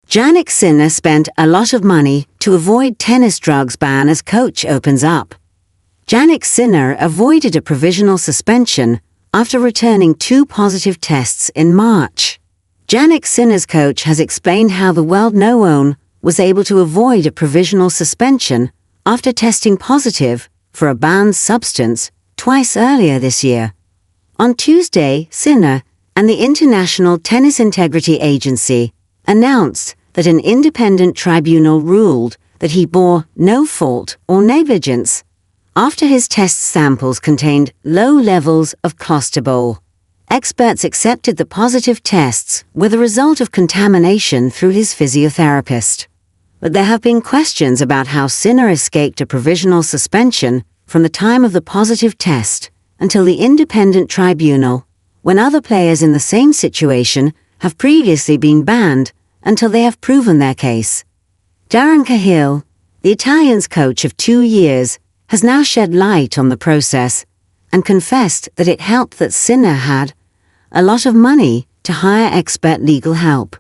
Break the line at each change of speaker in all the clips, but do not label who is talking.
Jannik Sinner spent a lot of money to avoid tennis drugs ban as coach opens up. Jannik Sinner avoided a provisional suspension after returning 2 positive tests in March. Jannik Sinner's coach has explained how the u.s.news was able to avoid a provisional suspension after testing positive for a banned substance twice earlier this year. On Tuesday, Sinner and the International Tennis Integrity Agency announced that an independent tribunal ruled that he bore no fault or negligence after his test samples contained low levels of clostebol. Experts accepted the positive tests were the result of contamination through his physiotherapist. But there have been questions about how Sinner escaped a provisional suspension from the time of the positive test until the independent tribunal, when other players in the same situation have previously been banned until they have proven their case. Darren Cahill, the Italians' coach of 2 years, has now shed light on the process and confessed that it helped that Sinner had a lot of money to hire expert legal help.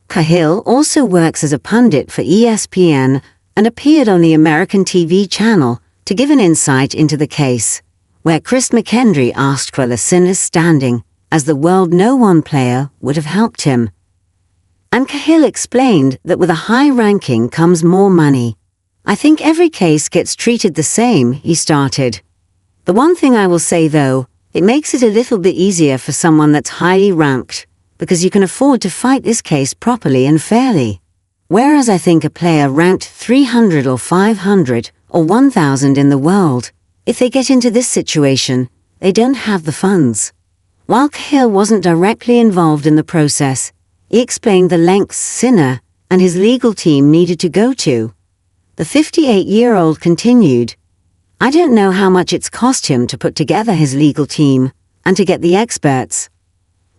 Cahill also works as a pundit for ESPN and appeared on the American TV channel to give an insight into the case, where Chris McKendry asked whether Sinner's standing as the u.s.news player would have helped him. And Cahill explained that with a high ranking comes more money. I think every case gets treated the same, he started. The one thing I will say though, it makes it a little bit easier for someone that's highly ranked, because you can afford to fight this case properly and fairly. Whereas I think a player ranked 300 or 500 or 1,000 in the world, if they get into this situation, they don't have the funds. While Cahill wasn't directly involved in the process, he explained the lengths Sinner and his legal team needed to go to. The 58-year-old continued, "I don't know how much it's cost him to put together his legal team and to get the experts.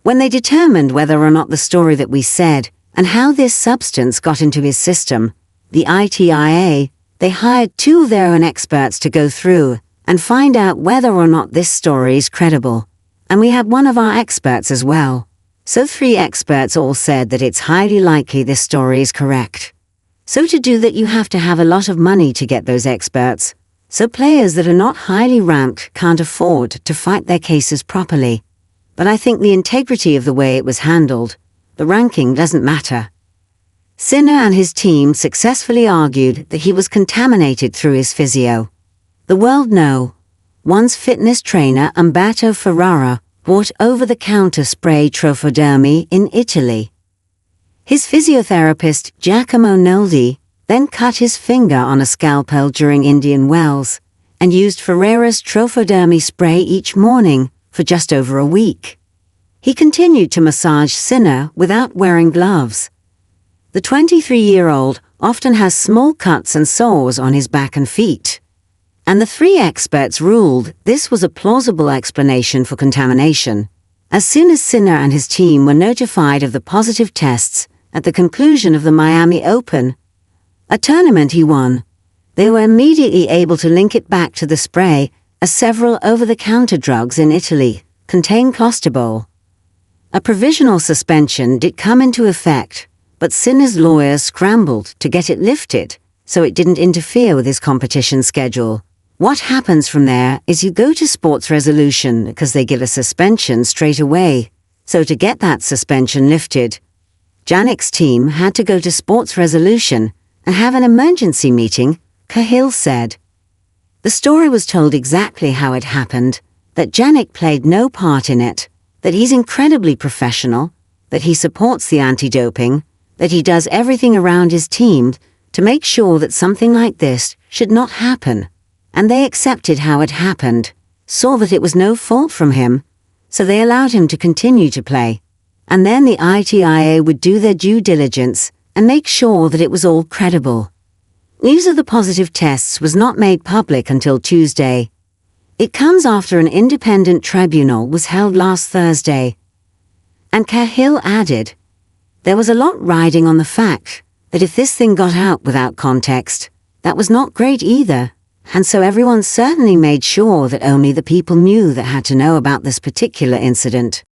When they determined whether or not the story that we said and how this substance got into his system, the ITIA, they hired 2 of their own experts to go through and find out whether or not this story is credible. And we had one of our experts as well. So 3 experts all said that it's highly likely this story is correct. So to do that you have to have a lot of money to get those experts. So players that are not highly ranked can't afford to fight their cases properly. But I think the integrity of the way it was handled, the ranking doesn't matter." Sinner and his team successfully argued that he was contaminated through his physio. The u.s.news, one's fitness trainer Umberto Ferrara, bought over-the-counter spray trofodermi in Italy. His physiotherapist Giacomo Noldi then cut his finger on a scalpel during Indian Wells and used Ferrara's trofodermi spray each morning for just over a week. He continued to massage Sinner without wearing gloves. The 23-year-old often has small cuts and sores on his back and feet. And the 3 experts ruled this was a plausible explanation for contamination. As soon as Sinner and his team were notified of the positive tests at the conclusion of the Miami Open, a tournament he won, they were immediately able to link it back to the spray, as several over-the-counter drugs in Italy contain clostebol. A provisional suspension did come into effect, but Sinner's lawyers scrambled to get it lifted so it didn't interfere with his competition schedule. What happens from there is you go to sports resolution because they give a suspension straight away. So to get that suspension lifted, Jannik's team had to go to sports resolution and have an emergency meeting, Cahill said. The story was told exactly how it happened, that Jannik played no part in it, that he's incredibly professional, that he supports the anti-doping, that he does everything around his team to make sure that something like this should not happen. And they accepted how it happened, saw that it was no fault from him, so they allowed him to continue to play. And then the ITIA would do their due diligence and make sure that it was all credible. News of the positive tests was not made public until Tuesday. It comes after an independent tribunal was held last Thursday. And Cahill added, "There was a lot riding on the fact that if this thing got out without context, that was not great either. And so everyone certainly made sure that only the people knew that had to know about this particular incident."